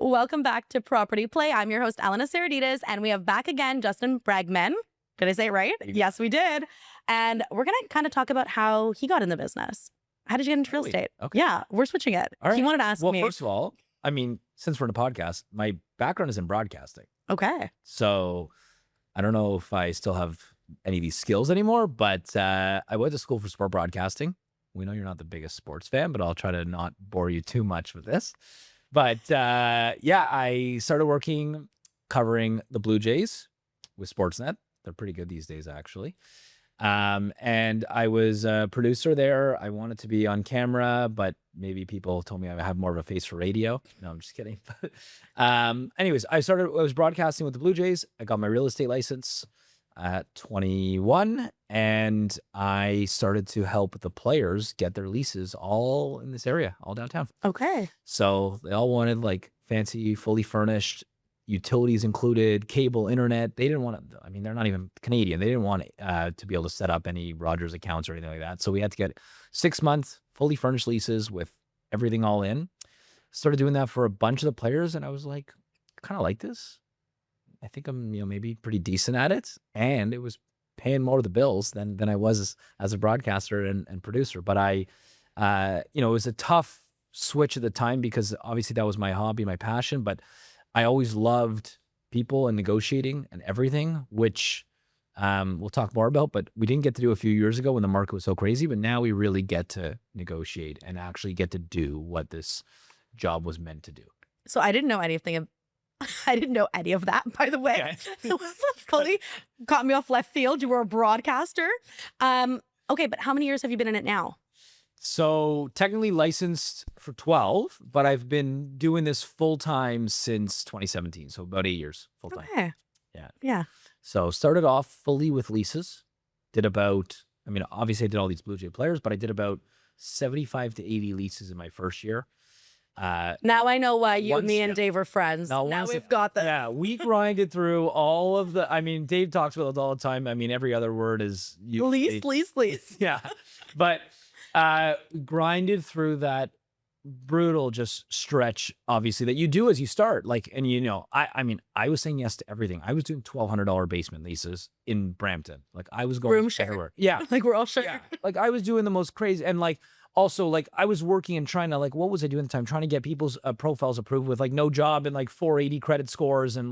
Welcome back to Property Play. I'm your host, Elena Saradidis, and we have back again Justin Bregman. Did I say it right? Yes, we did. And we're going to kind of talk about how he got in the business. How did you get into real estate? Okay. Yeah, we're switching it. All right. He wanted to ask me. Well, first of all, I mean, since we're in a podcast, my background is in broadcasting. Okay. So I don't know if I still have any of these skills anymore, but I went to school for sport broadcasting. We know you're not the biggest sports fan, but I'll try to not bore you too much with this. But yeah, I started working covering the Blue Jays with Sportsnet. They're pretty good these days, actually. And I was a producer there. I wanted to be on camera, but maybe people told me I have more of a face for radio. No, I'm just kidding. Anyways, I was broadcasting with the Blue Jays. I got my real estate license at 21, and I started to help the players get their leases all in this area, all downtown. Okay. So they all wanted like fancy, fully furnished, utilities included, cable, internet. They didn't want to, I mean, they're not even Canadian. They didn't want to be able to set up any Rogers accounts or anything like that. So we had to get 6 month fully furnished leases with everything all in. Started doing that for a bunch of the players, and I was like, kind of like this. I think I'm, maybe pretty decent at it. And it was paying more of the bills than I was as a broadcaster and producer. But I, it was a tough switch at the time because obviously that was my hobby, my passion. But I always loved people and negotiating and everything, which we'll talk more about. But we didn't get to do a few years ago when the market was so crazy. But now we really get to negotiate and actually get to do what this job was meant to do. So I didn't know anything of I didn't know any of that, by the way. Yeah. It was fully caught me off left field. You were a broadcaster. Okay, but how many years have you been in it now? So technically licensed for 12, but I've been doing this full time since 2017. So about 8 years full time. Okay. Yeah. Yeah. So started off fully with leases. Did about, obviously I did all these Blue Jay players, but I did about 75 to 80 leases in my first year. Now I know why me and Dave are friends. Now we've got the Yeah, we grinded through all of the, Dave talks about it all the time. Every other word is lease. Yeah. But grinded through that brutal just stretch, obviously, that you do as you start. I was saying yes to everything. I was doing $1,200 basement leases in Brampton. I was going room share. everywhere. Yeah. We're all sure. Yeah. I was doing the most crazy, and also, I was working and trying to, what was I doing at the time? Trying to get people's profiles approved with, no job and, 480 credit scores and,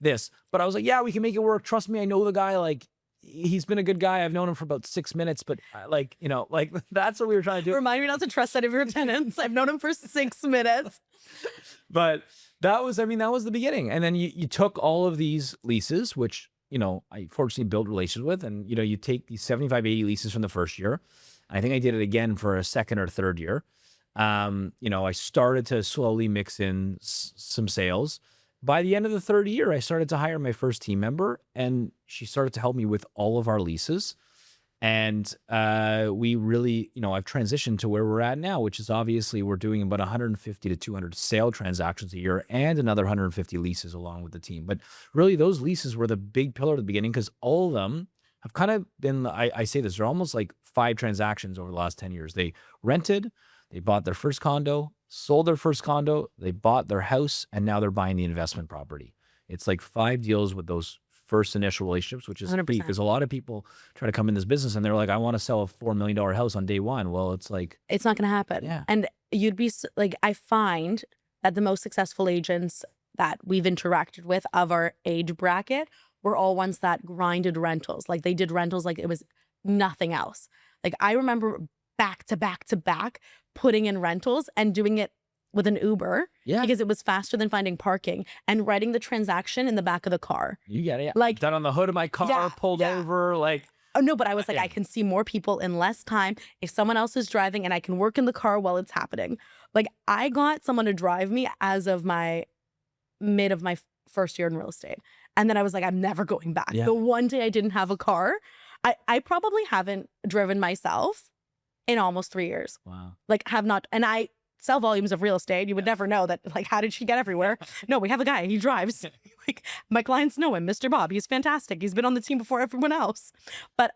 this. But I was like, yeah, we can make it work. Trust me, I know the guy. He's been a good guy. I've known him for about 6 minutes, but, that's what we were trying to do. Remind me not to trust any of your tenants. I've known him for 6 minutes. But that was the beginning. And then you took all of these leases, which, I fortunately built relations with. And, you take these 75, 80 leases from the first year. I think I did it again for a second or third year. I started to slowly mix in some sales. By the end of the third year, I started to hire my first team member, and she started to help me with all of our leases. And we really, I've transitioned to where we're at now, which is obviously we're doing about 150 to 200 sale transactions a year and another 150 leases along with the team. But really, those leases were the big pillar at the beginning because all of them have kind of been, I say this, they're almost like 5 transactions over the last 10 years. They rented, they bought their first condo, sold their first condo, they bought their house, and now they're buying the investment property. It's 5 deals with those first initial relationships, which is 100%. key because a lot of people try to come in this business and they're like, I want to sell a $4 million house on day one. Well, it's it's not going to happen. Yeah. And you'd be I find that the most successful agents that we've interacted with of our age bracket were all ones that grinded rentals. They did rentals like it was nothing else. I remember back to back to back putting in rentals and doing it with an Uber because it was faster than finding parking and writing the transaction in the back of the car. You get it. Yeah. Done on the hood of my car, pulled over, Oh, no, but I was I can see more people in less time if someone else is driving and I can work in the car while it's happening. I got someone to drive me as of my mid of my first year in real estate. And then I was like, I'm never going back. Yeah. The one day I didn't have a car, I probably haven't driven myself in almost 3 years. Wow. Have not, and I sell volumes of real estate. You would never know that, how did she get everywhere? No, we have a guy, he drives. My clients know him, Mr. Bob. He's fantastic. He's been on the team before everyone else. But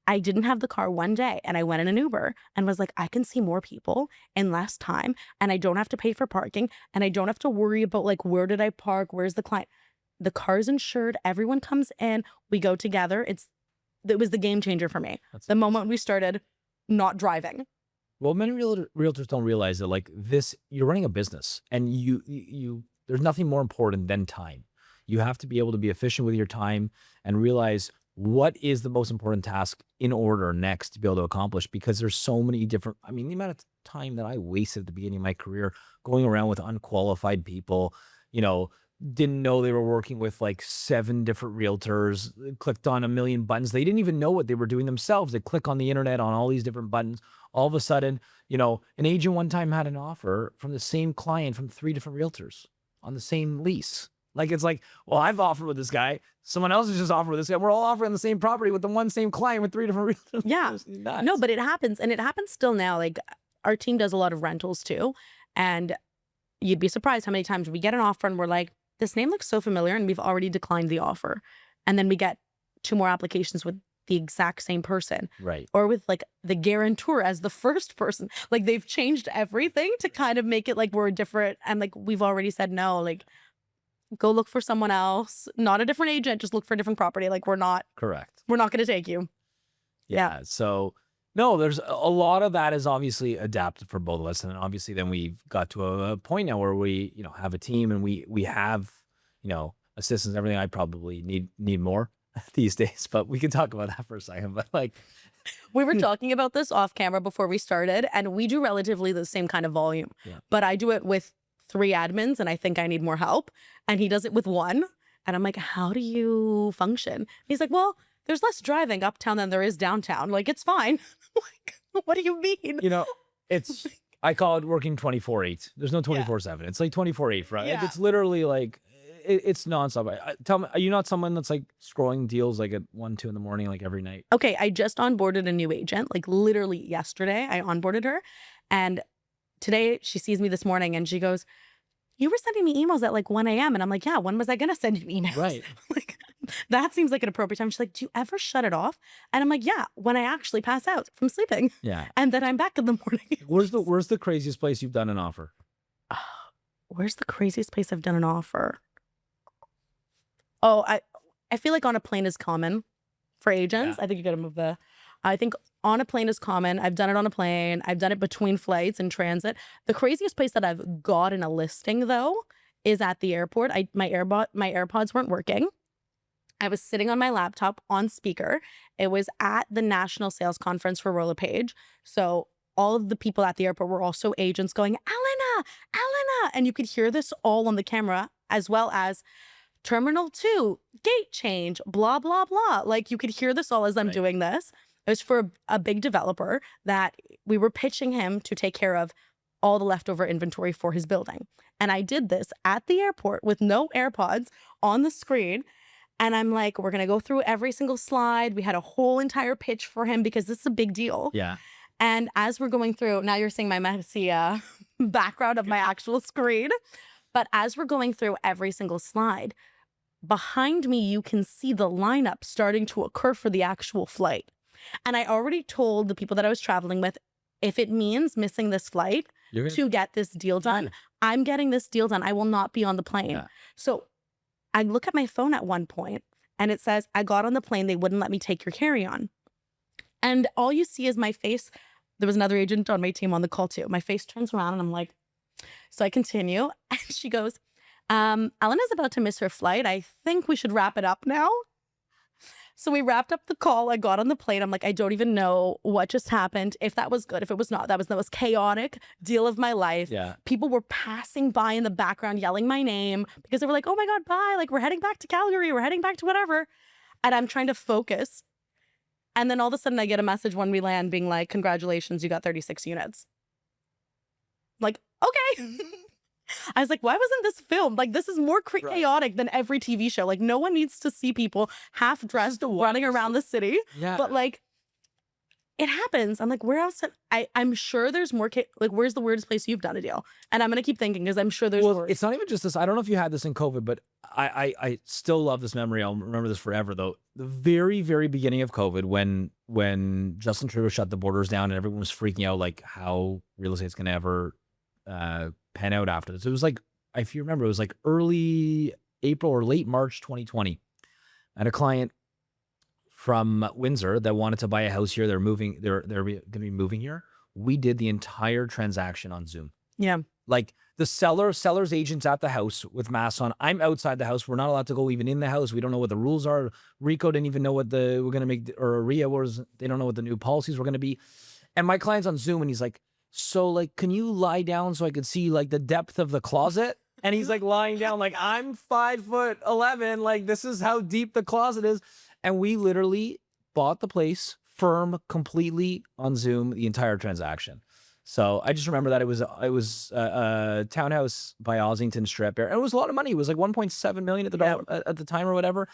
I didn't have the car one day and I went in an Uber and was like, I can see more people in less time and I don't have to pay for parking and I don't have to worry about like, where did I park? Where's the client? The car's insured. Everyone comes in. We go together. It was the game changer for me. The moment we started not driving. Well, many realtors don't realize that like this, you're running a business and there's nothing more important than time. You have to be able to be efficient with your time and realize what is the most important task in order next to be able to accomplish, because there's so many different, I mean, the amount of time that I wasted at the beginning of my career going around with unqualified people, didn't know they were working with like 7 different realtors, clicked on a million buttons. They didn't even know what they were doing themselves. They click on the internet on all these different buttons. All of a sudden, an agent one time had an offer from the same client from 3 different realtors on the same lease. Like, it's like, well, I've offered with this guy. Someone else has just offered with this guy. We're all offering the same property with the one same client with 3 different realtors. Yeah. No, but it happens. And it happens still now. Like, our team does a lot of rentals too. And you'd be surprised how many times we get an offer and we're like, this name looks so familiar, and we've already declined the offer. And then we get 2 more applications with the exact same person. Right. Or with like the guarantor as the first person. Like, they've changed everything to kind of make it like we're different. And like, we've already said no, like, go look for someone else, not a different agent, just look for a different property. Like, we're not going to take you. Yeah. So no, there's a lot of that is obviously adapted for both of us. And obviously then we've got to a point now where we, have a team and we have, assistants and everything. I probably need more these days, but we can talk about that for a second. But like, we were talking about this off camera before we started, and we do relatively the same kind of volume, but I do it with 3 admins and I think I need more help. And he does it with 1. And I'm like, how do you function? He's like, well, there's less driving uptown than there is downtown. Like, it's fine. Like, what do you mean? I call it working 24/8. There's no 24/7. It's like 24/8, right? Yeah. It's literally like, it's nonstop. Tell me, are you not someone that's like scrolling deals like at 1, 2 in the morning, like every night? Okay, I just onboarded a new agent. Like, literally yesterday, I onboarded her. And today she sees me this morning and she goes, you were sending me emails at like 1 a.m. And I'm like, yeah, when was I going to send you emails? Right. Like, that seems like an appropriate time. She's like, do you ever shut it off? And I'm like, yeah, when I actually pass out from sleeping. Yeah. And then I'm back in the morning. Where's the craziest place you've done an offer? Where's the craziest place I've done an offer? Oh, I feel like on a plane is common for agents. Yeah. I think you got to move I think on a plane is common. I've done it on a plane. I've done it between flights and transit. The craziest place that I've gotten a listing though is at the airport. My AirPods weren't working. I was sitting on my laptop on speaker. It was at the National Sales Conference for Rolla Page. So all of the people at the airport were also agents going, Elena. And you could hear this all on the camera, as well as Terminal 2, gate change, blah, blah, blah. Like, you could hear this all as I'm doing this. It was for a big developer that we were pitching him to take care of all the leftover inventory for his building. And I did this at the airport with no AirPods on the screen. And I'm like, we're going to go through every single slide. We had a whole entire pitch for him because this is a big deal. Yeah. And as we're going through, now you're seeing my messy background of my actual screen. But as we're going through every single slide, behind me, you can see the lineup starting to occur for the actual flight. And I already told the people that I was traveling with, if it means missing this flight to get this deal done, I'm getting this deal done. I will not be on the plane. Yeah. So I look at my phone at one point and it says, I got on the plane. They wouldn't let me take your carry-on. And all you see is my face. There was another agent on my team on the call too. My face turns around and I'm like, so I continue. And she goes, Elena's about to miss her flight. I think we should wrap it up now. So we wrapped up the call. I got on the plane. I'm like, I don't even know what just happened. If that was good, if it was not, that was the most chaotic deal of my life. Yeah. People were passing by in the background, yelling my name because they were like, oh my God, bye. Like, we're heading back to Calgary. We're heading back to whatever. And I'm trying to focus. And then all of a sudden I get a message when we land being like, congratulations, you got 36 units. Like, okay. I was like, why wasn't this filmed? Like, this is more chaotic than every TV show. Like, no one needs to see people half dressed running around the city. Yeah. But like, it happens. I'm like, where else? I'm sure there's more. Like, where's the weirdest place you've done a deal? And I'm going to keep thinking because I'm sure there's Well, worse. it's not even just this. I don't know if you had this in COVID, but I still love this memory. I'll remember this forever, though. The very, very beginning of COVID, when Justin Trudeau shut the borders down and everyone was freaking out, like how real estate's going to ever pan out after this. It was like, if you remember, it was like early April or late March 2020. I had a client from Windsor that wanted to buy a house here. They're moving. They're going to be moving here. We did the entire transaction on Zoom. Yeah. Like the seller's agent's at the house with masks on. I'm outside the house. We're not allowed to go even in the house. We don't know what the rules are. Rico didn't even know what we're going to make, or RIA was. They don't know what the new policies were going to be. And my client's on Zoom and he's like, so like, can you lie down so I could see like the depth of the closet? And he's like lying down like, I'm 5'11". Like this is how deep the closet is. And we literally bought the place firm completely on Zoom, the entire transaction. So I just remember that it was a townhouse by Ossington Strip area. And it was a lot of money. It was like 1.7 million at the time or whatever.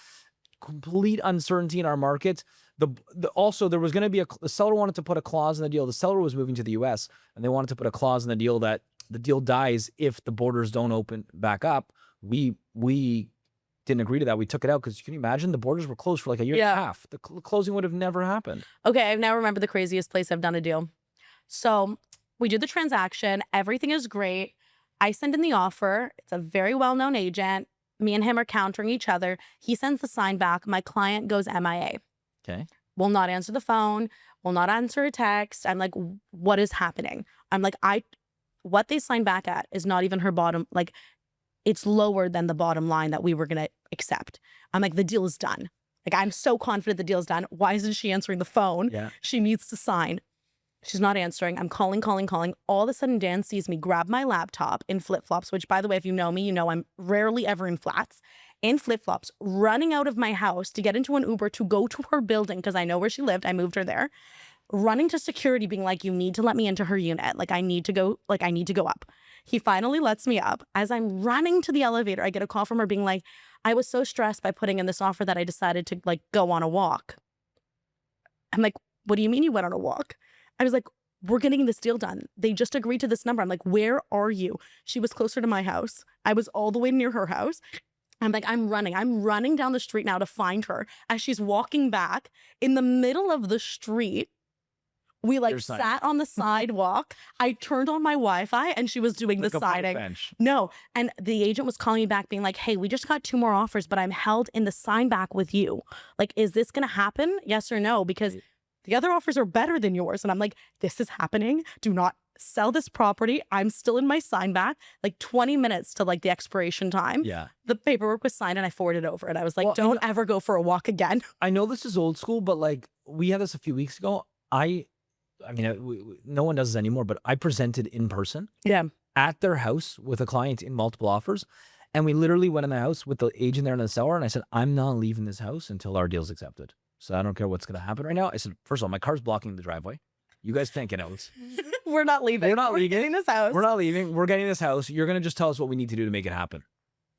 Complete uncertainty in our market. Also there was going to be the seller wanted to put a clause in the deal. The seller was moving to the US and they wanted to put a clause in the deal that the deal dies if the borders don't open back up. We didn't agree to that. We took it out because can you imagine the borders were closed for like a year and a half. The closing would have never happened. Okay, I now remember the craziest place I've done a deal. So we did the transaction. Everything is great. I send in the offer. It's a very well-known agent. Me and him are countering each other. He sends the sign back. My client goes MIA. Okay. Will not answer the phone. Will not answer a text. I'm like, what is happening? I'm like, what they signed back at is not even her bottom. Like, it's lower than the bottom line that we were going to accept. I'm like, the deal is done. Like, I'm so confident the deal is done. Why isn't she answering the phone? Yeah. She needs to sign. She's not answering. I'm calling. All of a sudden, Dan sees me grab my laptop in flip-flops, which, by the way, if you know me, you know I'm rarely ever in flats, in flip-flops, running out of my house to get into an Uber to go to her building because I know where she lived. I moved her there. Running to security, being like, you need to let me into her unit. Like, I need to go up. He finally lets me up. As I'm running to the elevator, I get a call from her being like, I was so stressed by putting in this offer that I decided to like go on a walk. I'm like, what do you mean you went on a walk? I was like, we're getting this deal done. They just agreed to this number. I'm like, where are you? She was closer to my house. I was all the way near her house. I'm like, I'm running down the street now to find her. As she's walking back in the middle of the street, we like sat on the sidewalk. I turned on my Wi-Fi and she was doing the signing. No. And the agent was calling me back being like, hey, we just got 2 more offers, but I'm held in the sign back with you. Like, is this going to happen? Yes or no? Because the other offers are better than yours. And I'm like, this is happening. Do not sell this property. I'm still in my sign back, like 20 minutes to like the expiration time. Yeah. The paperwork was signed and I forwarded over and I was like, don't ever go for a walk again. I know this is old school, but like we had this a few weeks ago. I mean, no one does this anymore, but I presented in person at their house with a client in multiple offers. And we literally went in the house with the agent there and the seller. And I said, I'm not leaving this house until our deal's accepted. So I don't care what's going to happen right now. I said, first of all, my car's blocking the driveway. You guys can't get out. We're not leaving. We're not leaving. Getting this house. We're not leaving. We're getting this house. You're going to just tell us what we need to do to make it happen.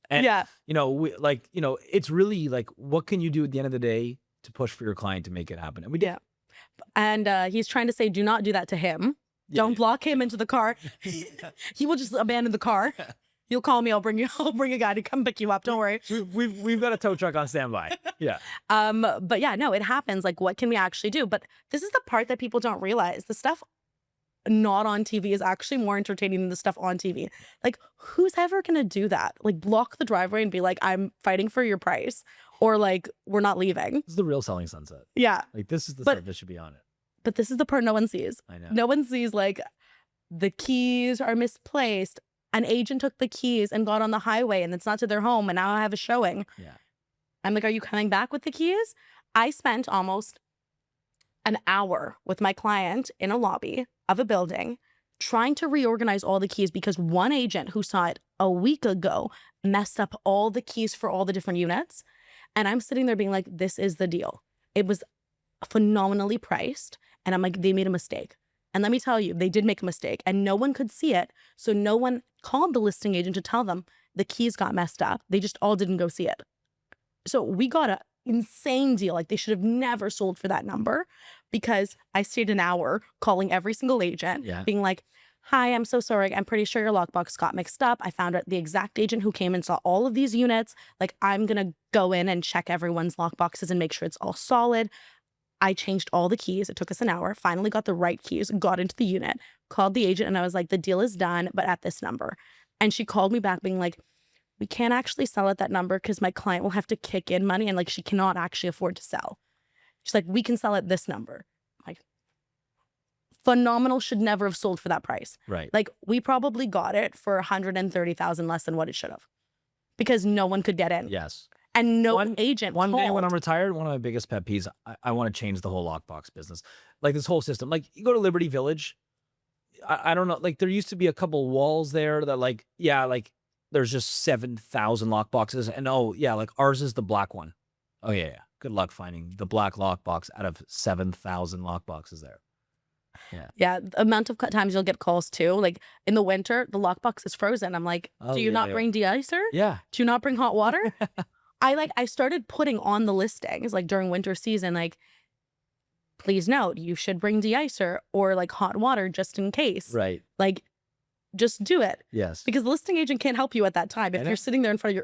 And, it's really like, what can you do at the end of the day to push for your client to make it happen? And we did. Yeah. And he's trying to say, do not do that to him. Don't block him into the car. He will just abandon the car. You'll call me. I'll bring a guy to come pick you up. Don't worry. We've got a tow truck on standby. Yeah. But yeah, no, it happens. Like, what can we actually do? But this is the part that people don't realize. The stuff not on TV is actually more entertaining than the stuff on TV. Like, who's ever gonna do that? Like, block the driveway and be like, I'm fighting for your price, or like, we're not leaving. This is the real selling sunset. Yeah. Like, this is the stuff that should be on it. But this is the part no one sees. I know. No one sees like the keys are misplaced. An agent took the keys and got on the highway and it's not to their home and now I have a showing. Yeah. I'm like, are you coming back with the keys? I spent almost an hour with my client in a lobby of a building trying to reorganize all the keys because one agent who saw it a week ago messed up all the keys for all the different units. And I'm sitting there being like, this is the deal. It was phenomenally priced. And I'm like, they made a mistake. And let me tell you, they did make a mistake and no one could see it. So no one called the listing agent to tell them the keys got messed up. They just all didn't go see it. So we got an insane deal. Like, they should have never sold for that number because I stayed an hour calling every single agent, Yeah. being like, hi, I'm so sorry. I'm pretty sure your lockbox got mixed up. I found out the exact agent who came and saw all of these units. Like, I'm going to go in and check everyone's lockboxes and make sure it's all solid. I changed all the keys. It took us an hour, finally got the right keys, got into the unit, called the agent, and I was like, the deal is done, but at this number. And she called me back being like, we can't actually sell at that number because my client will have to kick in money and like she cannot actually afford to sell. She's like, we can sell at this number. I'm like, phenomenal, should never have sold for that price. Right. Like, we probably got it for 130,000 less than what it should have because no one could get in. Yes. And no agent One day when called. I'm retired, one of my biggest pet peeves, I want to change the whole lockbox business. Like this whole system. Like you go to Liberty Village, I don't know, like there used to be a couple walls there that like, yeah, like there's just 7,000 lockboxes. And oh yeah, like ours is the black one. Oh yeah, yeah. Good luck finding the black lockbox out of 7,000 lockboxes there. Yeah. Yeah, the amount of times you'll get calls too. Like in the winter, the lockbox is frozen. I'm like, Oh, do you yeah, not yeah. bring de-icer? Yeah. Do you not bring hot water? I started putting on the listings like during winter season, like, please note, you should bring de-icer or like hot water just in case. Right. Like, just do it. Yes. Because the listing agent can't help you at that time if know. you're sitting there in front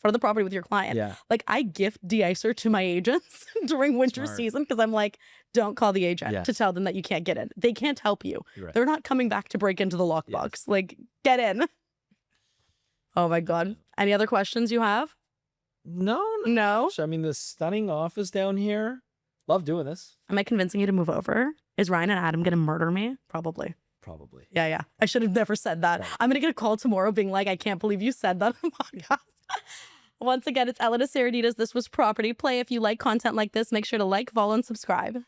of the property with your client. Yeah. Like, I gift de-icer to my agents during winter Smart. season because I'm like, don't call the agent Yes. to tell them that you can't get in. They can't help you. You're right. They're not coming back to break into the lockbox. Like, get in. Oh my God. Any other questions you have? No. No? I mean, the stunning office down here. Love doing this. Am I convincing you to move over? Is Ryan and Adam going to murder me? Probably. Probably. Yeah, yeah. I should have never said that. Right. I'm going to get a call tomorrow being like, I can't believe you said that on the podcast. Once again, it's Elena Saradidis. This was Property Play. If you like content like this, make sure to like, follow, and subscribe.